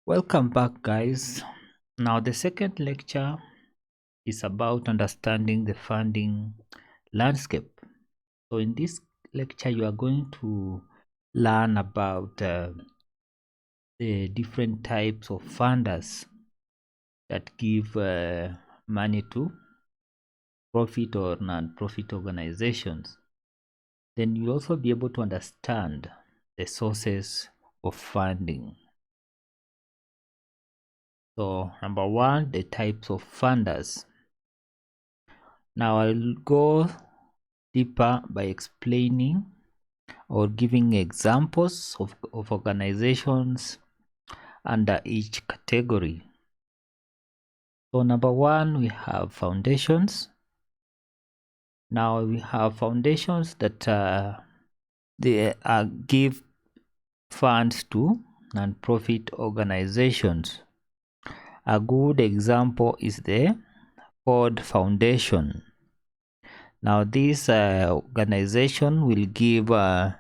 Welcome back, guys. Now, the second lecture is about understanding the funding landscape. So, in this lecture, you are going to learn about the different types of funders that give money to profit or non-profit organizations. Then you'll also be able to understand the sources of funding. So, number one, the types of funders. Now I'll go deeper by explaining or giving examples of organizations under each category. So number one, we have foundations. Now we have foundations that they give funds to non-profit organizations. A good example is the Ford Foundation. Now this organization will give will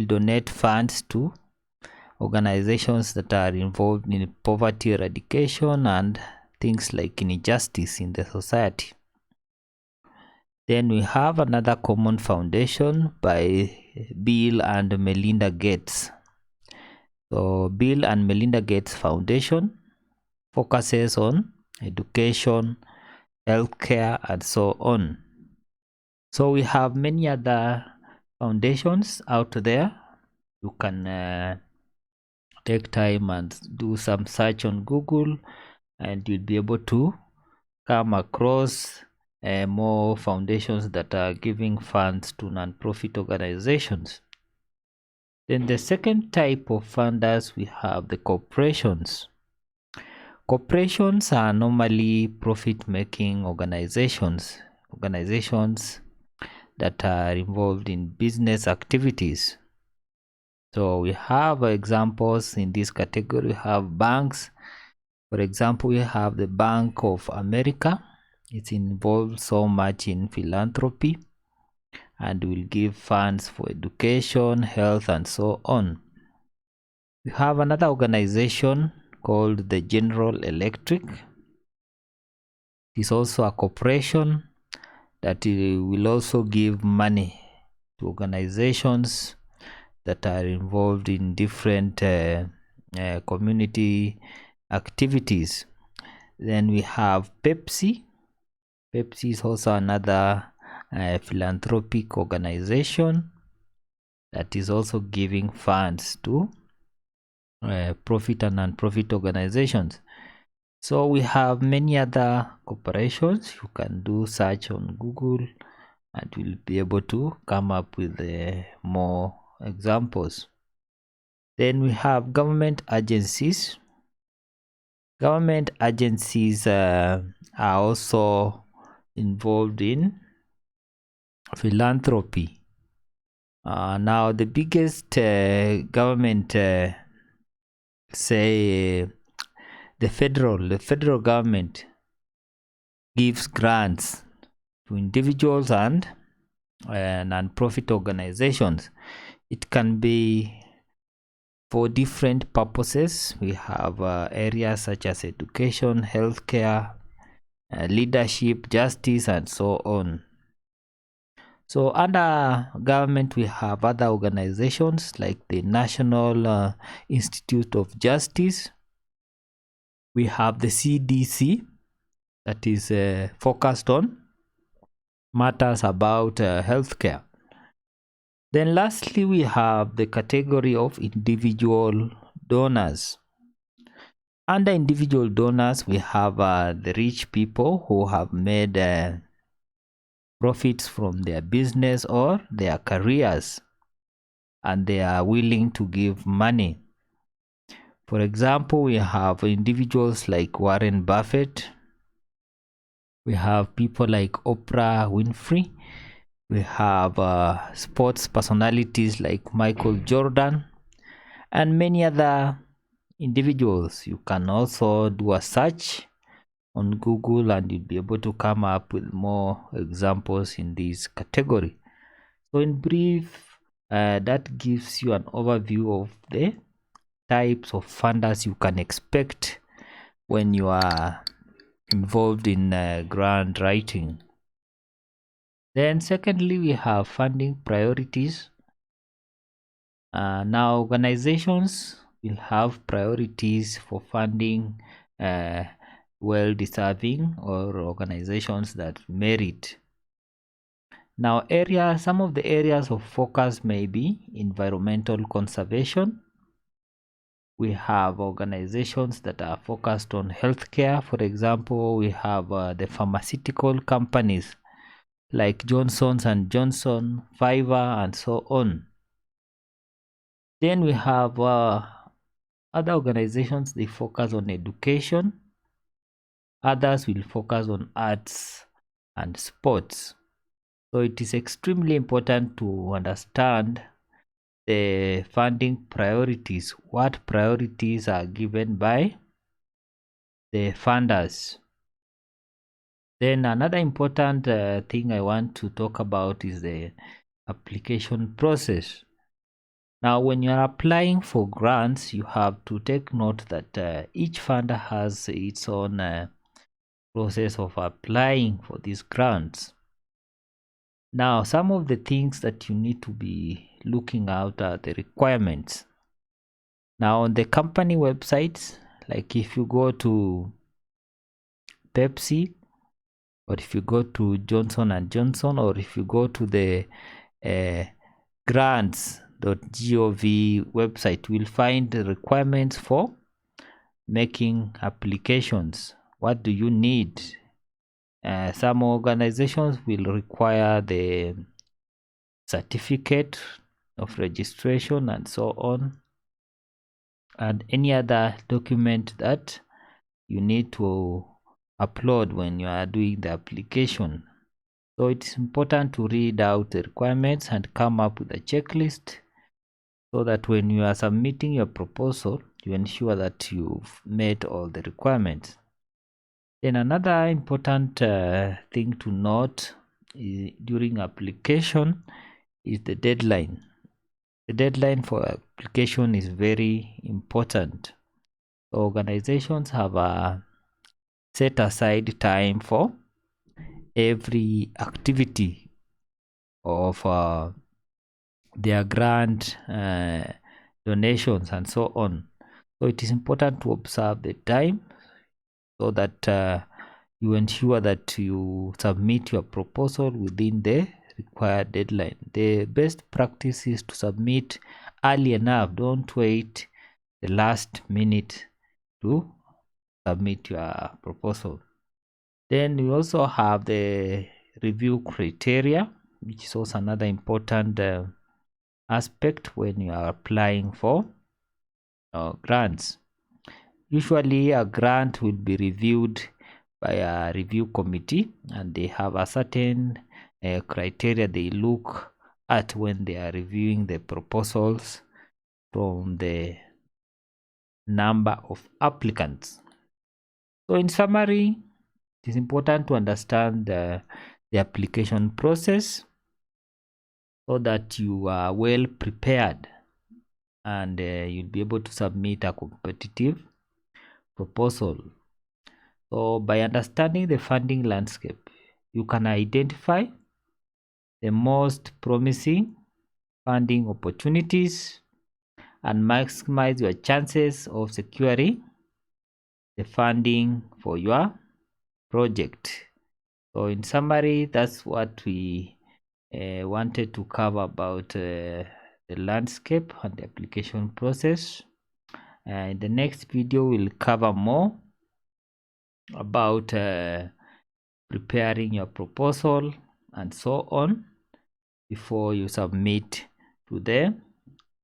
donate funds to organizations that are involved in poverty eradication and things like injustice in the society. Then we have another common foundation by Bill and Melinda Gates. So Bill and Melinda Gates Foundation focuses on education, healthcare, and so on. So we have many other foundations out there. You can take time and do some search on Google, and you'll be able to come across more foundations that are giving funds to non-profit organizations. Then the second type of funders, we have the corporations. Corporations are normally profit-making organizations that are involved in business activities. So we have examples in this category. We have banks. For example, we have the Bank of America. It's involved so much in philanthropy and will give funds for education, health, and so on. We have another organization called the General Electric. It's also a corporation that will also give money to organizations that are involved in different community activities. Then we have Pepsi. Pepsi is also another philanthropic organization that is also giving funds to profit and non-profit organizations. So we have many other corporations. You can do search on Google and we'll be able to come up with more examples. Then we have government agencies. Government agencies are also involved in philanthropy. Now the biggest government, say the federal government gives grants to individuals and non-profit organizations. It can be for different purposes. We have areas such as education, healthcare, leadership, justice, and so on. So under government, we have other organizations like the National Institute of Justice. We have the CDC that is focused on matters about healthcare. Then lastly, we have the category of individual donors. Under individual donors, we have the rich people who have made profits from their business or their careers, and they are willing to give money. For example, we have individuals like Warren Buffett. We have people like Oprah Winfrey. We have sports personalities like Michael Jordan and many other individuals. You can also do a search on Google and you'll be able to come up with more examples in this category. So in brief, that gives you an overview of the types of funders you can expect when you are involved in grant writing. Then secondly, we have funding priorities. Now organizations will have priorities for funding well-deserving or organizations that merit. Now some of the areas of focus may be environmental conservation. We have organizations that are focused on healthcare. For example, we have the pharmaceutical companies like Johnson's and Johnson, Pfizer, and so on. Then we have other organizations, they focus on education. Others will focus on arts and sports. So it is extremely important to understand the funding priorities, what priorities are given by the funders. Then another important thing I want to talk about is the application process. Now, when you are applying for grants, you have to take note that each funder has its own process of applying for these grants. Now, some of the things that you need to be looking out are the requirements. Now, on the company websites, like if you go to Pepsi, or if you go to Johnson and Johnson, or if you go to the grants.gov website, you will find the requirements for making applications. What do you need? Some organizations will require the certificate of registration and so on, and any other document that you need to upload when you are doing the application. So it's important to read out the requirements and come up with a checklist so that when you are submitting your proposal, you ensure that you've met all the requirements. Then another important thing to note during application is the deadline. The deadline for application is very important. Organizations have a set aside time for every activity of their grant donations and so on. So it is important to observe the time so that you ensure that you submit your proposal within the required deadline. The best practice is to submit early enough. Don't wait the last minute to submit your proposal. Then we also have the review criteria, which is also another important aspect when you are applying for grants. Usually a grant will be reviewed by a review committee, and they have a certain criteria they look at when they are reviewing the proposals from the number of applicants. So in summary, it is important to understand the application process so that you are well prepared and you'll be able to submit a competitive proposal. So by understanding the funding landscape, you can identify the most promising funding opportunities and maximize your chances of securing the funding for your project. So in summary, that's what we wanted to cover about the landscape and the application process. In the next video, we'll cover more about preparing your proposal and so on before you submit to the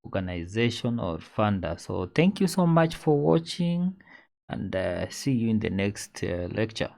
organization or funder. So thank you so much for watching, and see you in the next lecture.